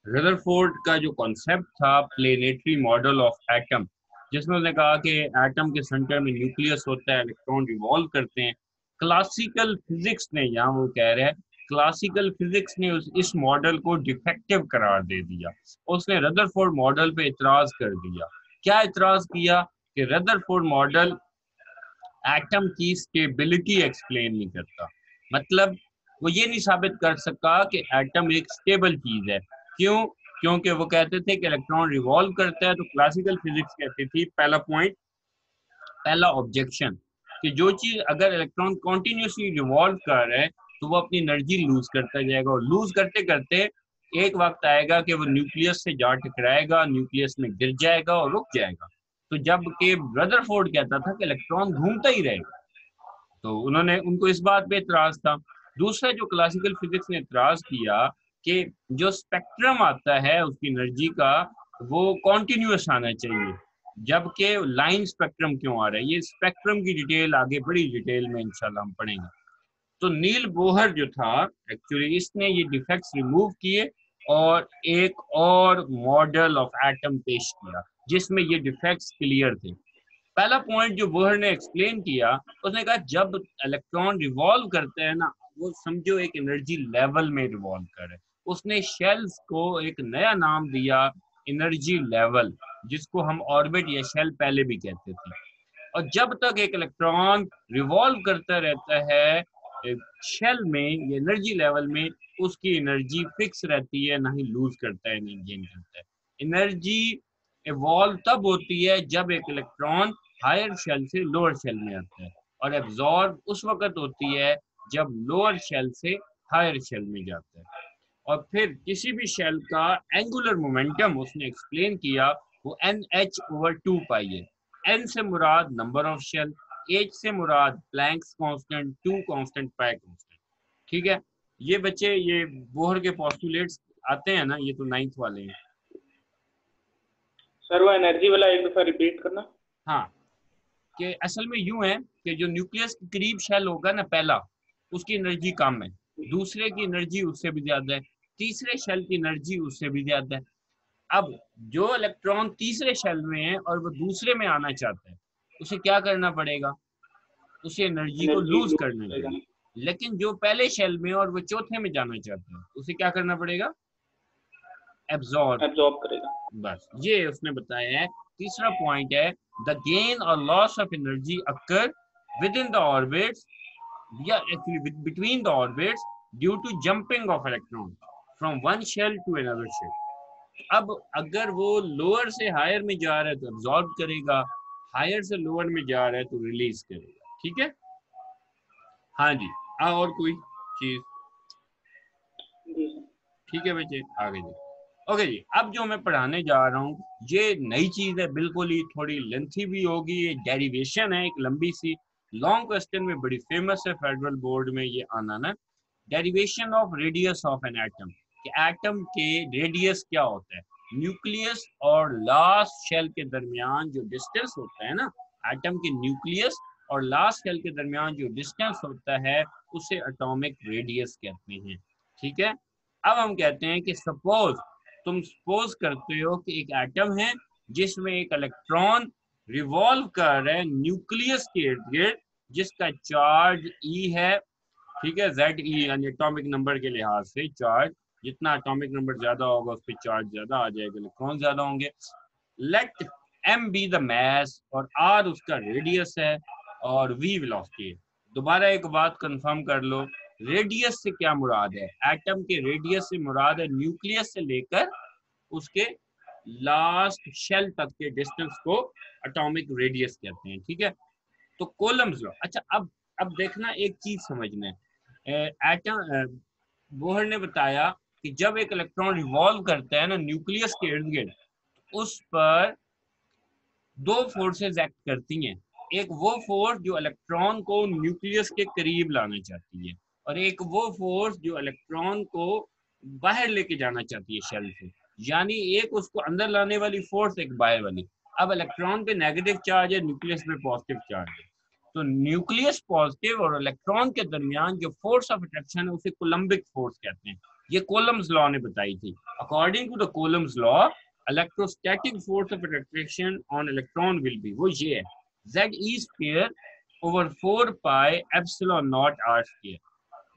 Rutherford का जो concept था प्लेनेटरी मॉडल ऑफ एटम, जिसमें उसने कहा कि एटम के सेंटर में न्यूक्लियस होता है, इलेक्ट्रॉन रिवॉल्व करते हैं। क्लासिकल फिजिक्स ने, यहाँ वो कह रहे हैं, क्लासिकल फिजिक्स ने इस मॉडल को डिफेक्टिव करार दे दिया। उसने रदरफोर्ड मॉडल पे इतराज कर दिया। क्या इतराज किया? कि रदरफोर्ड मॉडल एटम की स्टेबिलिटी एक्सप्लेन नहीं करता। मतलब वो ये नहीं साबित कर सका कि एटम एक स्टेबल चीज है। क्यों? क्योंकि वो कहते थे कि इलेक्ट्रॉन रिवॉल्व करता है। तो क्लासिकल फिजिक्स कहती थी, पहला पॉइंट, पहला ऑब्जेक्शन, कि जो चीज अगर इलेक्ट्रॉन कॉन्टिन्यूसली रिवॉल्व कर रहा है तो वो अपनी एनर्जी लूज करता जाएगा, और लूज करते करते एक वक्त आएगा कि वो न्यूक्लियस से जा टकराएगा, न्यूक्लियस में गिर जाएगा और रुक जाएगा। तो जबकि रदरफोर्ड कहता था कि इलेक्ट्रॉन घूमता ही रहेगा। तो उन्होंने, उनको इस बात पे इतराज था। दूसरा जो क्लासिकल फिजिक्स ने इतराज किया कि जो स्पेक्ट्रम आता है उसकी एनर्जी का, वो कॉन्टिन्यूस आना चाहिए, जबकि लाइन स्पेक्ट्रम क्यों आ रहा है। ये स्पेक्ट्रम की डिटेल आगे बड़ी डिटेल में इंशाल्लाह हम पढ़ेंगे। तो नील बोहर जो था, एक्चुअली इसने ये डिफेक्ट्स रिमूव किए और एक और मॉडल ऑफ एटम पेश किया जिसमें ये डिफेक्ट्स क्लियर थे। पहला पॉइंट जो बोहर ने एक्सप्लेन किया, उसने कहा जब इलेक्ट्रॉन रिवॉल्व करते हैं ना, वो समझो एक एनर्जी लेवल में रिवॉल्व करे। उसने शेल्स को एक नया नाम दिया, एनर्जी लेवल, जिसको हम ऑर्बिट या शेल पहले भी कहते थे। और जब तक एक इलेक्ट्रॉन रिवॉल्व करता रहता है शेल में या एनर्जी लेवल में, उसकी एनर्जी फिक्स रहती है, ना ही लूज करता है, नहीं गेन करता है। एनर्जी इवॉल्व तब होती है जब एक इलेक्ट्रॉन हायर शेल से लोअर शेल में आता है, और एब्जॉर्ब उस वक्त होती है जब लोअर शेल से हायर शेल में जाता है। और फिर किसी भी शेल का एंगुलर मोमेंटम उसने एक्सप्लेन किया, वो N H over two pi है। एन से मुराद नंबर ऑफ शेल, एच से मुराद Planck's constant, two constant, pi constant. ठीक है। ये बच्चे, ये बोहर के पोस्टुलेट्स आते हैं ना, ये तो नाइन्थ वाले हैं। सर वो एनर्जी वाला एक दफा रिपीट करना। हाँ, कि असल में यूं है कि जो न्यूक्लियस के करीब शेल होगा ना पहला, उसकी एनर्जी कम है, दूसरे की एनर्जी उससे भी ज्यादा है, तीसरे शेल की एनर्जी उससे भी ज्यादा है। अब जो इलेक्ट्रॉन तीसरे शेल में है और वो दूसरे में आना चाहता है, उसे क्या करना पड़ेगा? उसे एनर्जी को एनर्जी लूज लूज करना करेगा। पड़ेगा। लेकिन जो पहले शेल में और वो चौथे में जाना चाहता है, उसे क्या करना पड़ेगा? एब्जॉर्ब। एब्जॉर्ब करेगा। बस ये उसने बताया है। तीसरा पॉइंट है, द गेन और loss of energy occur with in the orbits, या actually between the orbits due to jumping of electrons from one shell to another shell। अब अगर वो लोअर से हायर में जा रहा है तो एब्जॉर्ब करेगा, हायर से लोअर में जा रहा है तो रिलीज करेगा। ठीक है। हाँ जी। हाँ, और कोई चीज? जी सर। ठीक है बच्चे, आगे जी। ओके जी, अब जो मैं पढ़ाने जा रहा हूँ ये नई चीज है बिल्कुल ही, थोड़ी लेंथी भी होगी, ये डेरिवेशन है एक लंबी सी, लॉन्ग क्वेश्चन में बड़ी फेमस है फेडरल बोर्ड में ये आना ना। Derivation of radius of an atom, कि एटम के रेडियस क्या होता है। न्यूक्लियस और लास्ट शेल के दरमियान जो डिस्टेंस होता है ना, एटम के न्यूक्लियस और लास्ट शेल के दरमियान जो डिस्टेंस होता है, उसे एटॉमिक रेडियस कहते हैं। ठीक है। अब हम कहते हैं कि सपोज, तुम सपोज करते हो कि एक एटम है जिसमें एक इलेक्ट्रॉन रिवॉल्व कर रहा है न्यूक्लियस के इर्द गिर्द, जिसका चार्ज ई है। ठीक है, जेड ई, यानी एटॉमिक नंबर के लिहाज से चार्ज, जितना एटॉमिक नंबर ज्यादा होगा उस पर चार्ज ज्यादा आ जाएगा, इलेक्ट्रॉन ज्यादा होंगे। Let M be the mass, और आर उसका रेडियस है, और वी वेलोसिटी है। दोबारा एक बात कंफर्म कर लो, रेडियस से क्या मुराद है? एटम के रेडियस से मुराद है न्यूक्लियस से लेकर उसके लास्ट शेल तक के डिस्टेंस को एटॉमिक रेडियस कहते हैं। ठीक है। तो कोलम्स लॉ। अच्छा, अब देखना, एक चीज समझना है। एटम, बोहर ने बताया कि जब एक इलेक्ट्रॉन रिवॉल्व करता है ना न्यूक्लियस के इर्द गिर्द, उस पर दो फोर्सेस एक्ट करती हैं। एक वो फोर्स जो इलेक्ट्रॉन को न्यूक्लियस के करीब लाना चाहती है, और एक वो फोर्स जो इलेक्ट्रॉन को बाहर लेके जाना चाहती है शेल से। यानी एक उसको अंदर लाने वाली फोर्स, एक बाहर वाली। अब इलेक्ट्रॉन पे नेगेटिव चार्ज है, न्यूक्लियस पे पॉजिटिव चार्ज है। तो न्यूक्लियस पॉजिटिव और इलेक्ट्रॉन के दरमियान जो फोर्स ऑफ अट्रैक्शन है उसे कोलम्बिक फोर्स कहते हैं। ये कोलम्स लॉ ने बताई थी। According to the Coulomb's law electrostatic force of attraction on electron will be, वो ये है ZE² over 4 pi epsilon naught R square.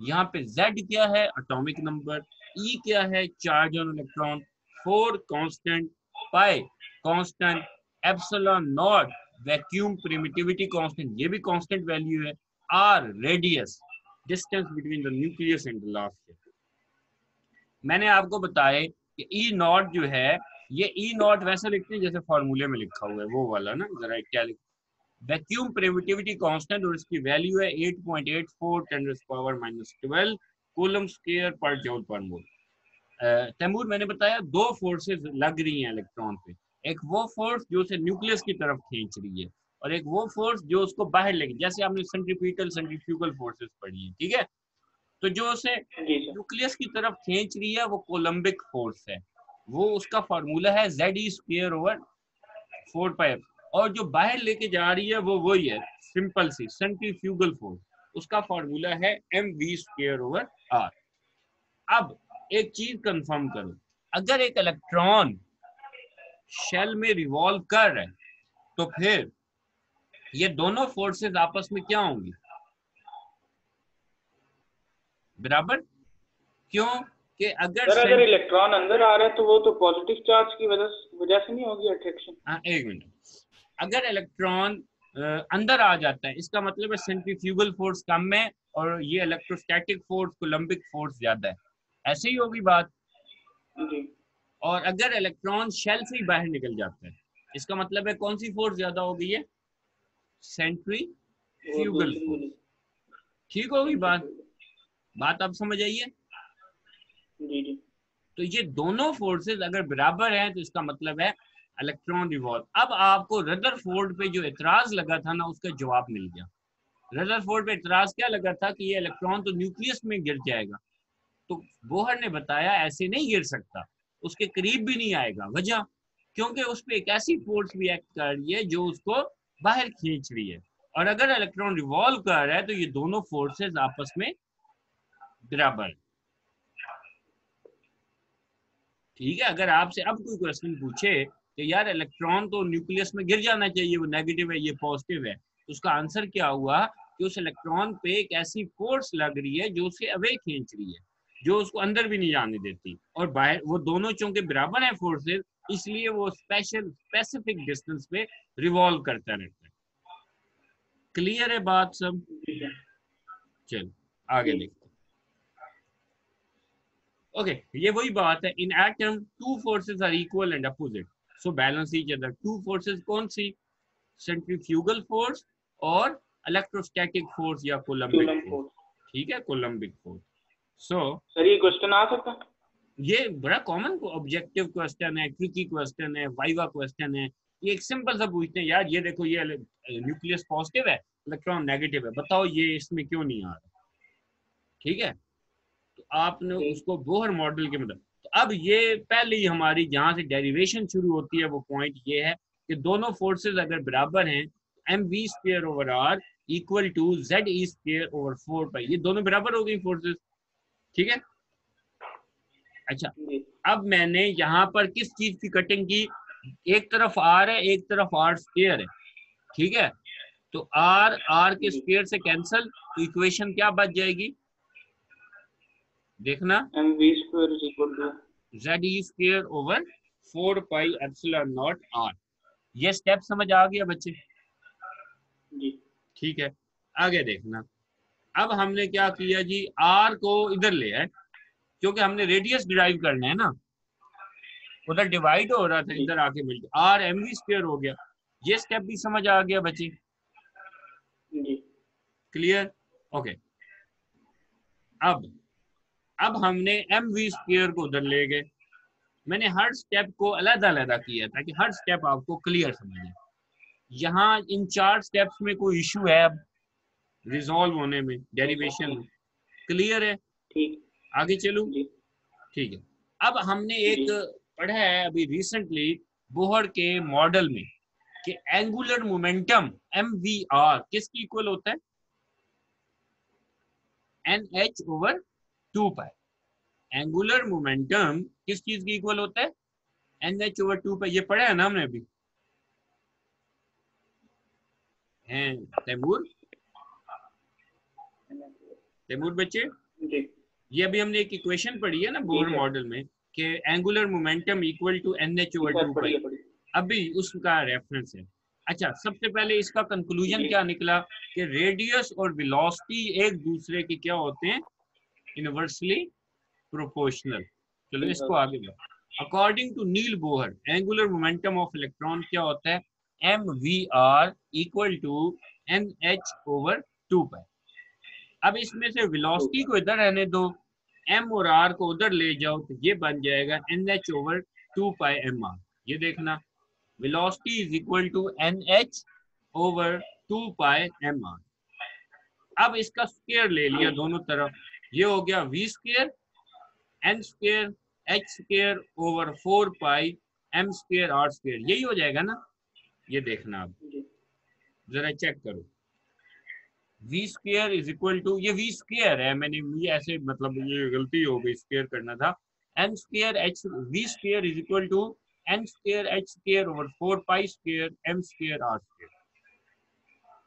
यहाँ पे Z क्या है, एटॉमिक नंबर, E क्या है, charge on electron, 4 constant, pi constant, epsilon naught vacuum permittivity constant, ये भी कांस्टेंट वैल्यू है, R radius, distance between the nucleus and the last shell. मैंने आपको बताया कि ई नॉट जो है, ये ई नॉट वैसे लिखते हैं जैसे फॉर्मूले में लिखा हुआ है, वो वाला ना, जरा क्या लिख, वैक्यूम परमिटिविटी कांस्टेंट और इसकी वैल्यू है 8.84 10⁻12 कूलम स्क्वायर पर जूल पर मोल। तैमूर, मैंने बताया दो फोर्सेस लग रही हैं इलेक्ट्रॉन पे, एक वो फोर्स जो उसे न्यूक्लियस की तरफ खींच रही है और एक वो फोर्स जो उसको बाहर लेगी, जैसे आपने सेंट्रीपिटल सेंट्रीफ्यूगल फोर्सेस पढ़ी है, ठीक है। तो जो उसे जी सर। न्यूक्लियस की तरफ खींच रही है वो कोलम्बिक फोर्स है, वो उसका फार्मूला है ZE² ओवर 4 पाई, और जो बाहर लेके जा रही है वो वही है, सिंपल सी सेंट्रीफ्यूगल फोर्स, उसका फार्मूला है mv² ओवर r। अब एक चीज कंफर्म करो, अगर एक इलेक्ट्रॉन शेल में रिवॉल्व कर रहा है तो फिर ये दोनों फोर्सेस आपस में क्या होंगी, बराबर। क्यों कि अगर इलेक्ट्रॉन अंदर आ रहा है तो वो तो पॉजिटिव चार्ज की वजह से नहीं होगी अट्रैक्शन। एक मिनट, अगर इलेक्ट्रॉन अंदर आ जाता है इसका मतलब है सेंट्रीफ्यूगल फोर्स कम है और ये इलेक्ट्रोस्टैटिक फोर्स कोलम्बिक फोर्स ज्यादा है, ऐसे ही होगी बात। जी। और अगर इलेक्ट्रॉन शेल से ही बाहर निकल जाता है इसका मतलब है कौन सी फोर्स ज्यादा हो गई है, वो सेंट्रीफ्यूगल दूसरी फोर्स। वाली। ठीक होगी बात, बात आप समझ आइए। जी जी। तो ये दोनों फोर्सेस अगर बराबर हैं तो इसका मतलब है इलेक्ट्रॉन रिवॉल्व। अब आपको रदरफोर्ड पे जो एतराज लगा था ना उसका जवाब मिल गया। रदरफोर्ड पे एतराज क्या लगा था कि ये इलेक्ट्रॉन तो न्यूक्लियस में गिर जाएगा, तो बोहर ने बताया ऐसे नहीं गिर सकता, उसके करीब भी नहीं आएगा। वजह, क्योंकि उस पर एक ऐसी फोर्स भी एक्ट कर रही है जो उसको बाहर खींच रही है, और अगर इलेक्ट्रॉन रिवॉल्व कर रहा है तो ये दोनों फोर्सेस आपस में बराबर है। ठीक है, अगर आपसे अब कोई क्वेश्चन पूछे कि यार इलेक्ट्रॉन तो न्यूक्लियस में गिर जाना चाहिए, वो नेगेटिव है ये पॉजिटिव है, तो उसका आंसर क्या हुआ कि उस इलेक्ट्रॉन पे एक ऐसी फोर्स लग रही है जो उसे अवे खींच रही है, जो उसको अंदर भी नहीं जाने देती, और बाहर वो दोनों चूंकि बराबर है फोर्सेस, इसलिए वो स्पेसिफिक डिस्टेंस पे रिवॉल्व करता रहता है। क्लियर है बात सब? चलो आगे देखते। ओके, ये वही बात है, in atom two forces are equal and opposite, so balance each other. Two forces कौन सी, सेंट्रीफ्यूगल फोर्स और इलेक्ट्रोस्टैटिक फोर्स या कोलम्बिक कूलम फोर्स। फोर्स। ठीक है, कोलम्बिक फोर्स। सो सर ये क्वेश्चन आ सकता है? ये बड़ा कॉमन ऑब्जेक्टिव क्वेश्चन है, ट्रिकी क्वेश्चन है, वाइवा क्वेश्चन है। ये एक सिंपल सा पूछते हैं, यार ये देखो ये न्यूक्लियस पॉजिटिव है इलेक्ट्रॉन नेगेटिव है, बताओ ये इसमें क्यों नहीं आ रहा। ठीक है, तो आपने उसको बोहर मॉडल के मतलब, तो अब ये पहले ही हमारी जहां से डेरिवेशन शुरू होती है वो पॉइंट ये है कि दोनों फोर्सेस अगर बराबर हैं, mv² over r equal to ZE² over 4 pi, ये दोनों बराबर हो गई फोर्सेस। ठीक है, अच्छा, अब मैंने यहाँ पर किस चीज की कटिंग की, एक तरफ r है एक तरफ r² है। ठीक है, तो r के स्क्वायर से कैंसल, तो इक्वेशन क्या बच जाएगी, देखना, mv² is equal to ZE² over 4 pi epsilon naught r। ये स्टेप समझ आ गया बच्चे? जी। ठीक है, आगे देखना। अब हमने क्या किया जी, r को इधर ले आए क्योंकि हमने रेडियस डिराइव करना है ना, उधर डिवाइड हो रहा था, इधर आके मिल गया, r mv² हो गया। ये स्टेप भी समझ आ गया बच्चे? जी। क्लियर? ओके, अब हमने mv² को उधर ले गए। मैंने हर स्टेप को अलग अलग किया ताकि हर स्टेप आपको क्लियर समझ आए। यहाँ इन 4 स्टेप्स में कोई इशू है अब रिजॉल्व होने में, डेरिवेशन में? क्लियर है? ठीक, आगे चलूं? जी। ठीक है, अब हमने एक पढ़ा है अभी रिसेंटली बोहर के मॉडल में कि एंगुलर मोमेंटम mvr किसकी इक्वल होता है, nh ओवर 2 पाई। एंगुलर मोमेंटम किस चीज की इक्वल होता है, NH/2 पे। ये पढ़ा है ना हमने अभी, हैं तैमूर, तैमूर बच्चे? जी ये अभी हमने एक इक्वेशन पढ़ी है ना बोर ठीक है। मॉडल में कि angular momentum equal to NH/2 sir pi. पढ़िए। अभी उसका रेफरेंस है। अच्छा, सबसे पहले इसका कंक्लूजन जी क्या निकला कि रेडियस और वेलोसिटी एक दूसरे के क्या होते हैं, इनवर्सली प्रोपोर्शनल। चलो इसको आगे बढ़ो। According to Neil Bohr angular momentum of electron क्या होता है, MVR इक्वल टू NH/2 पाई। अब इसमें से वेलोसिटी को इधर रहने दो, m और r को उधर ले जाओ, तो ये बन जाएगा NH/2 पाई mr। ये देखना, velocity is equal to NH/2 pi mr। अब इसका स्क्वायर ले लिया दोनों तरफ, ये हो गया v square n square h square over 4 पाई m स्क्वायर r स्क्वायर। यही हो जाएगा ना। ये देखना, आप जरा चेक करो, v square is equal to, ये v स्क्वायर है, मैंने ये ऐसे मतलब ये गलती हो गई, स्क्वायर करना था। n square h v square is equal to n square h square over 4 pi square m square r square.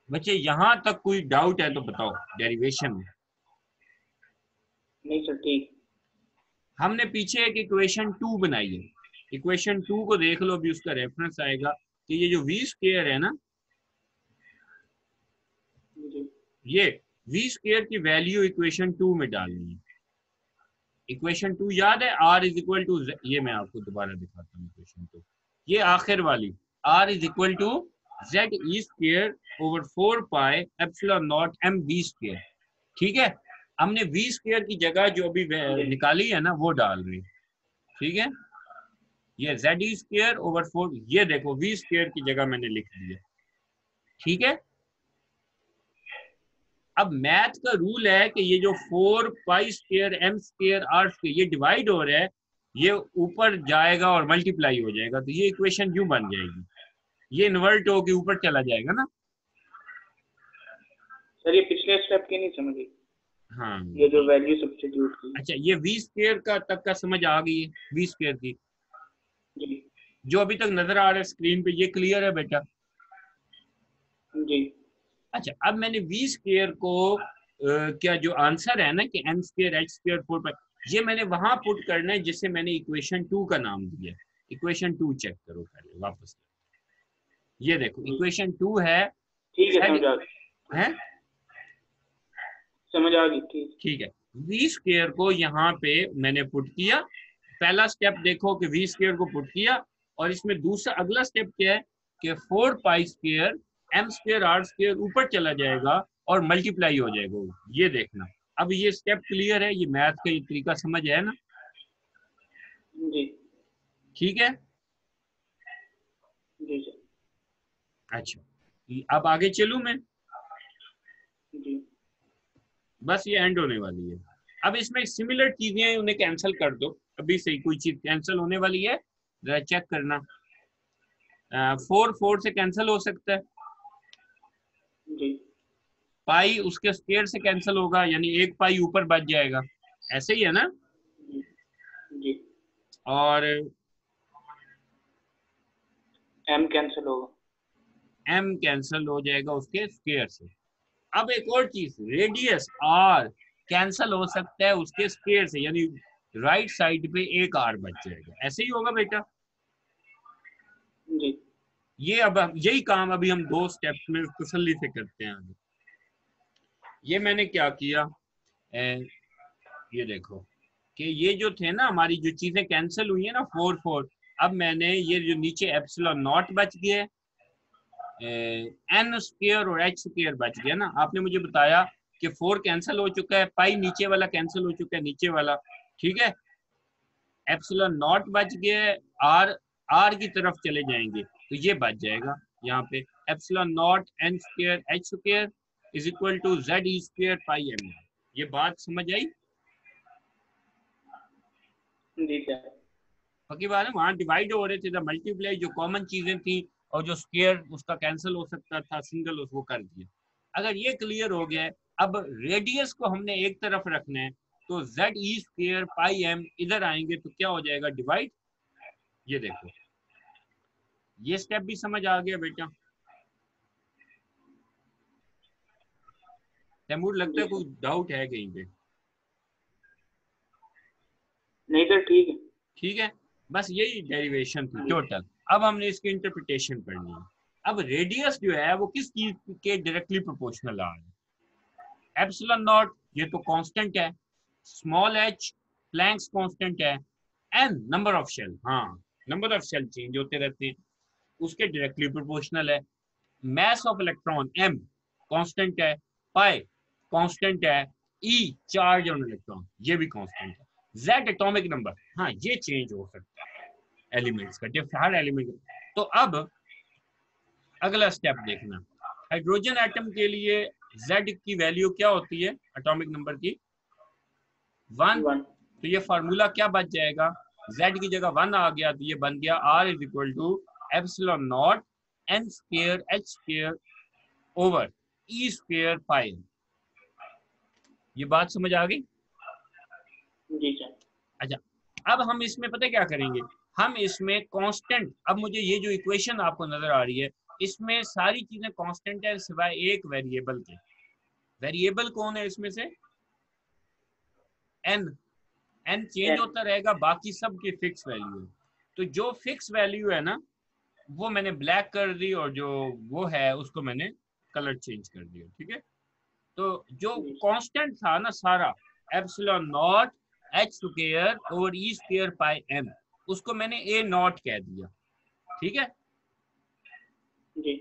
बच्चे यहाँ तक कोई डाउट है तो बताओ डेरिवेशन में। नहीं सर ठीक। हमने पीछे एक इक्वेशन 2 बनाई है, इक्वेशन 2 को देख लो, अभी उसका रेफरेंस आएगा कि ये जो v स्क्वायर है ना, जी ये v स्क्वायर की वैल्यू इक्वेशन 2 में डालनी है। इक्वेशन 2 याद है, r इज इक्वल टू, ये मैं आपको दोबारा दिखाता हूँ इक्वेशन 2, ये आखिर वाली, r is equal to ZE square over 4 pi epsilon naught MV square. ठीक है, हमने v स्क्वायर की जगह जो अभी निकाली है ना वो डाल रही, ठीक है। ये ZE स्क्वायर ओवर 4, ये देखो v स्क्वायर की जगह मैंने लिख दिया, ठीक है। अब मैथ का रूल है कि ये जो 4 pi square m square r square ये डिवाइड हो रहा है, ये ऊपर जाएगा और मल्टीप्लाई हो जाएगा, तो ये इक्वेशन यूं बन जाएगी, ये इन्वर्ट होके ऊपर चला जाएगा ना। सर ये पिछले स्टेप की नहीं समझी, हाँ, ये जो वैल्यू सब्स्टिट्यूट की। अच्छा, ये v स्क्वायर का तक का समझ आ गई है, v स्क्वायर की जी जो अभी तक नजर आ रहा है स्क्रीन पे, ये क्लियर है बेटा? जी अच्छा, अब मैंने v स्क्वायर को क्या जो आंसर है ना कि m square h square 4 pi, ये मैंने वहां पुट करना है जिससे मैंने इक्वेशन 2 का नाम दिया। इक्वेशन 2 चेक करो पहले वापस, ये देखो इक्वेशन 2 है, ठीक है समझ आ गई। है समझ आ गई ठीक। ठीक है। v स्क्वायर को यहाँ पे मैंने पुट किया, पहला स्टेप देखो कि v स्क्वायर को पुट किया, और इसमें दूसरा अगला स्टेप क्या है कि 4 pi square m square r square ऊपर चला जाएगा और मल्टीप्लाई हो जाएगा, ये देखना। अब ये स्टेप क्लियर है, ये मैथ का ये तरीका समझ है ना? जी ठीक है, जी सर। अच्छा अब आगे चलूं मैं, जी बस ये एंड होने वाली है। अब इसमें सिमिलर चीजें हैं, उन्हें कैंसिल कर दो, अभी से कोई चीज कैंसिल होने वाली है, जरा चेक करना। 4 से कैंसिल हो सकता है, जी पाई उसके स्क्वायर से कैंसिल होगा, यानी 1 पाई ऊपर बच जाएगा, ऐसे ही है ना। जी और m कैंसिल होगा, m कैंसिल हो जाएगा उसके स्क्वायर से। अब एक और चीज, रेडियस r कैंसिल हो सकता है उसके स्क्वायर से, यानी राइट साइड पे एक r बच जाएगा, ऐसे ही होगा बेटा। जी ये अब यही काम अभी हम 2 स्टेप्स में तसल्ली से करते हैं आगे। ये मैंने क्या किया, ये देखो कि ये जो थे ना हमारी जो चीजें कैंसिल हुई है ना 4, अब मैंने ये जो नीचे एप्सिलॉन नॉट बच गया, n स्क्वायर और h स्क्वायर बच गया ना। आपने मुझे बताया कि 4 कैंसिल हो चुका है, पाई नीचे वाला कैंसिल हो चुका है, नीचे वाला, ठीक है। एप्सिलॉन नॉट बच गया है, r की तरफ चले जाएंगे तो ये बच जाएगा यहाँ पे, epsilon naught n square h square is equal to ZE square pi m। ये बात समझ आई? जी सर। बाकी बात है, वहां डिवाइड हो रहे थे, मल्टीप्लाई जो कॉमन चीजें थी और जो स्क्वायर उसका कैंसिल हो सकता था, सिंगल उसको कर दिया। अगर ये क्लियर हो गया है, अब रेडियस को हमने एक तरफ रखना है, तो ZE² पाई m इधर आएंगे तो क्या हो जाएगा, डिवाइड। ये देखो, ये स्टेप भी समझ आ गया बेटा। तैमूर, लगता जी है सर। कोई डाउट है कहीं पे? नहीं सर, ठीक है। ठीक है, बस यही डेरिवेशन थी जी टोटल। अब हमने इसकी इंटरप्रिटेशन पढ़नी है। अब रेडियस जो है वो किस चीज के डायरेक्टली प्रोपोर्शनल आ रहा है? एप्सिलॉन नॉट, ये तो कांस्टेंट है। स्मॉल h प्लैंक्स कांस्टेंट है। एन नंबर ऑफ शेल, हाँ, नंबर ऑफ शेल चेंज होते रहते हैं, उसके डायरेक्टली प्रोपोर्शनल है। Mass of electron m constant है। पाई कांस्टेंट है। E चार्ज ऑन इलेक्ट्रॉन, ये भी कांस्टेंट है। Z एटॉमिक नंबर, हाँ ये चेंज हो सकता है एलिमेंट्स का, हर एलिमेंट। तो अब अगला स्टेप देखना, हाइड्रोजन एटम के लिए Z की वैल्यू क्या होती है एटॉमिक नंबर की? 1। 1। तो ये फार्मूला क्या बच जाएगा, Z की जगह 1 आ गया तो ये बन गया R is equal to epsilon naught n square h square over E square pi. ये बात समझ आ गई? जी सर। अच्छा, अब हम इसमें पता क्या करेंगे, हम इसमें कांस्टेंट, अब मुझे ये जो इक्वेशन आपको नजर आ रही है इसमें सारी चीजें कांस्टेंट है सिवाय एक वेरिएबल के। वेरिएबल कौन है इसमें से? n। n change n। होता रहेगा, बाकी सब की फिक्स वैल्यू है। तो जो फिक्स वैल्यू है ना वो मैंने ब्लैक कर दी, और जो वो है उसको मैंने कलर चेंज कर दिया, ठीक है। तो जो जी सर। कांस्टेंट था ना सारा, epsilon naught h square over E square pi m, उसको मैंने a नॉट कह दिया, ठीक है। जी।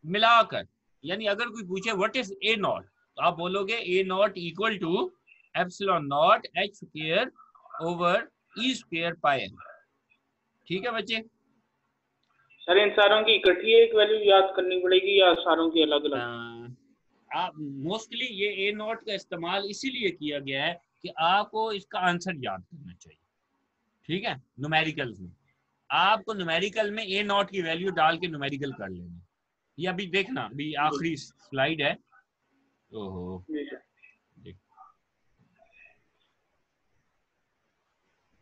मिलाकर, यानी अगर कोई पूछे व्हाट इज a नॉट, तो आप बोलोगे a naught equal to epsilon naught h square over E square pi m। ठीक है बच्चे? सर इन सारों की इकट्ठी एक वैल्यू याद करनी पड़ेगी या सारों की अलग अलग? आप मोस्टली ये ए नॉट का इस्तेमाल इसीलिए किया गया है कि आपको इसका आंसर याद करना चाहिए, ठीक है। न्यूमेरिकल्स में आपको न्यूमेरिकल में ए नॉट की वैल्यू डाल के न्यूमेरिकल कर लेना। ये अभी देखना, अभी जी। आखिरी स्लाइड है। ओहो, जी सर। देख,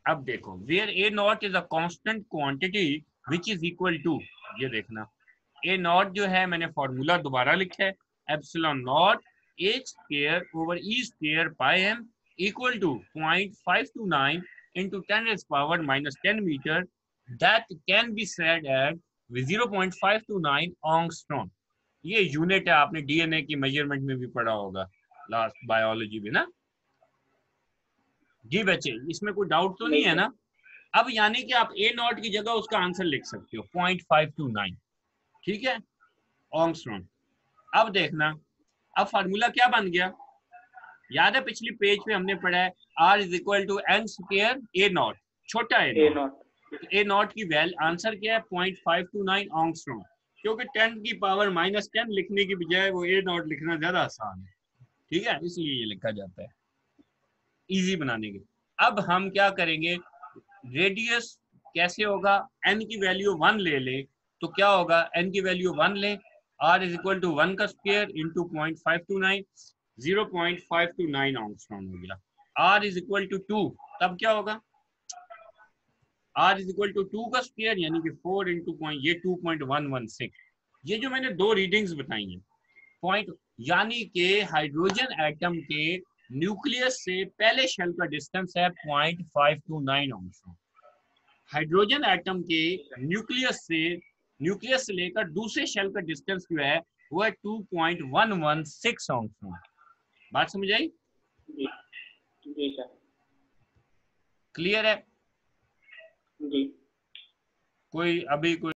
अब देखो, where A naught is a constant quantity which is equal to, ये देखना, ए नॉट जो है मैंने फॉर्मूला दोबारा लिखा है, epsilon naught H square over E square pi M equal to 0.529 into 10 raised power minus 10 meter, that can be said as 0.529 angstrom। ये unit है, आपने डीएनए की मेजरमेंट में भी पढ़ा होगा लास्ट बायोलॉजी में ना। जी बच्चे, इसमें कोई डाउट तो नहीं नहीं है सर। ना? अब यानी कि आप ए नॉट की जगह उसका आंसर लिख सकते हो 0.529, ठीक है, ऑंगस्ट्रॉम। अब देखना, अब फार्मूला क्या बन गया, याद है पिछली पेज पे हमने पढ़ा है r is equal to n square a naught, छोटा ए ए नॉट। नॉट। तो ए नॉट की वैल्यू आंसर क्या है, 0.529 ऑंगस्ट्रॉम। क्योंकि 10 की पावर -10 लिखने की बजाय वो ए नॉट लिखना ज्यादा आसान है, ठीक है, इसलिए ये लिखा जाता है इजी बनाने के। अब हम क्या करेंगे, रेडियस कैसे होगा, एन की वैल्यू 1 ले ले तो क्या होगा, एन की वैल्यू 1 ले, आर इज इक्वल टू 1 का स्क्वायर इंटू 0.529, 0.529 ऑंगस्ट्रॉम हो गया। आर इज इक्वल टू 2, तब क्या होगा, आर इज इक्वल टू 2 का स्क्वायर यानी कि 4 इंटू पॉइंट, ये 2.116। ये जो मैंने दो रीडिंग्स बताई हैं पॉइंट, यानी कि हाइड्रोजन एटम के न्यूक्लियस से पहले शेल का डिस्टेंस है 0.529 ऑंगस्ट्रॉम। हाइड्रोजन एटम के न्यूक्लियस से लेकर दूसरे शेल का डिस्टेंस जो है वो है 2.116 ऑंगस्ट्रॉम। बात समझ आई? जी। जी सर। क्लियर है? जी। कोई अभी कोई